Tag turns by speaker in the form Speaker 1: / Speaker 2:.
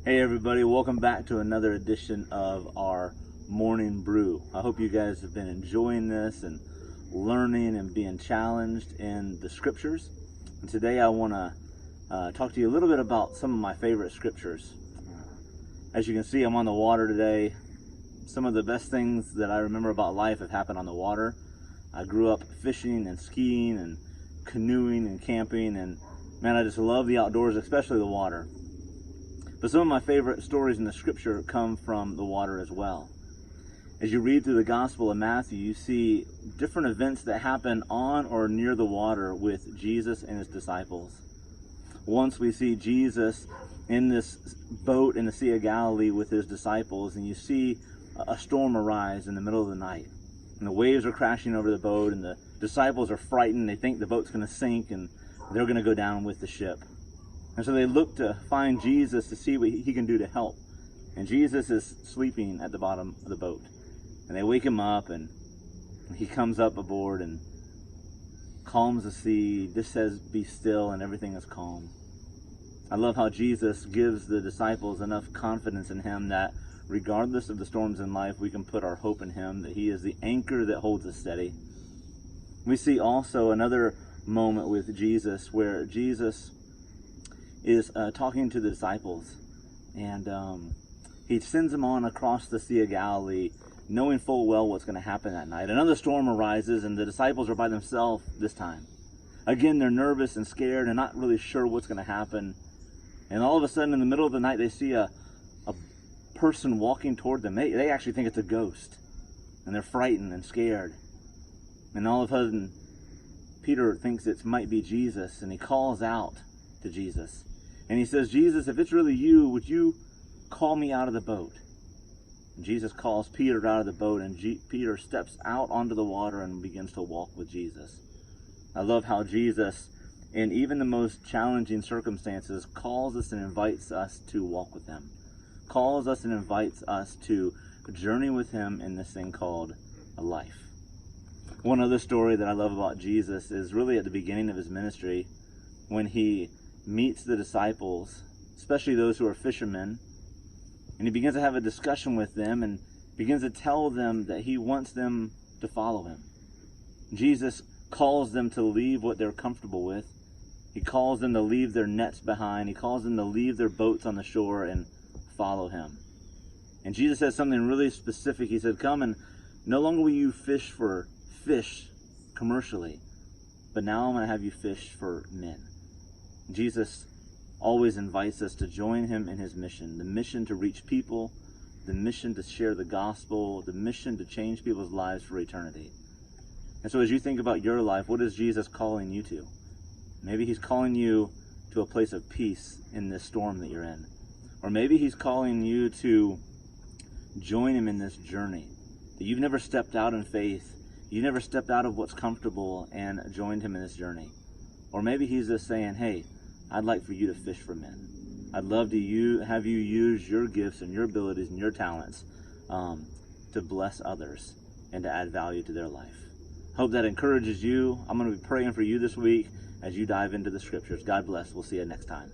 Speaker 1: Hey everybody, welcome back to another edition of our morning brew. I hope you guys have been enjoying this and learning and being challenged in the scriptures. And today I want to talk to you a little bit about some of my favorite scriptures. As you can see, I'm on the water today. Some of the best things that I remember about life have happened on the water. I grew up fishing and skiing and canoeing and camping, and man, I just love the outdoors, especially the water. But some of my favorite stories in the scripture come from the water as well. As you read through the Gospel of Matthew, you see different events that happen on or near the water with Jesus and his disciples. Once we see Jesus in this boat in the Sea of Galilee with his disciples, and you see a storm arise in the middle of the night. And the waves are crashing over the boat, and the disciples are frightened. They think the boat's going to sink, and they're going to go down with the ship. And so they look to find Jesus to see what he can do to help. And Jesus is sleeping at the bottom of the boat. And they wake him up, and he comes up aboard and calms the sea, just says, "Be still," and everything is calm. I love how Jesus gives the disciples enough confidence in him that regardless of the storms in life, we can put our hope in him, that he is the anchor that holds us steady. We see also another moment with Jesus where Jesus is talking to the disciples, and he sends them on across the Sea of Galilee, knowing full well what's going to happen that night. Another storm arises, and the disciples are by themselves this time. Again, they're nervous and scared and not really sure what's going to happen. And all of a sudden, in the middle of the night, they see a person walking toward them. They actually think it's a ghost, and they're frightened and scared. And all of a sudden, Peter thinks it might be Jesus, and he calls out to Jesus. And he says, "Jesus, if it's really you, would you call me out of the boat?" And Jesus calls Peter out of the boat, and Peter steps out onto the water and begins to walk with Jesus. I love how Jesus, in even the most challenging circumstances, calls us and invites us to walk with him. Calls us and invites us to journey with him in this thing called a life. One other story that I love about Jesus is really at the beginning of his ministry, when he meets the disciples, especially those who are fishermen, and he begins to have a discussion with them and begins to tell them that he wants them to follow him. Jesus calls them to leave what they're comfortable with. He calls them to leave their nets behind. He calls them to leave their boats on the shore and follow him. And Jesus says something really specific. He said, "Come, and no longer will you fish for fish commercially, but now I'm going to have you fish for men." Jesus always invites us to join him in his mission, the mission to reach people, the mission to share the gospel, the mission to change people's lives for eternity. And so as you think about your life, what is Jesus calling you to? Maybe he's calling you to a place of peace in this storm that you're in. Or maybe he's calling you to join him in this journey, that you've never stepped out in faith, you've never stepped out of what's comfortable and joined him in this journey. Or maybe he's just saying, "Hey, I'd like for you to fish for men. I'd love to have you use your gifts and your abilities and your talents to bless others and to add value to their life." Hope that encourages you. I'm going to be praying for you this week as you dive into the scriptures. God bless. We'll see you next time.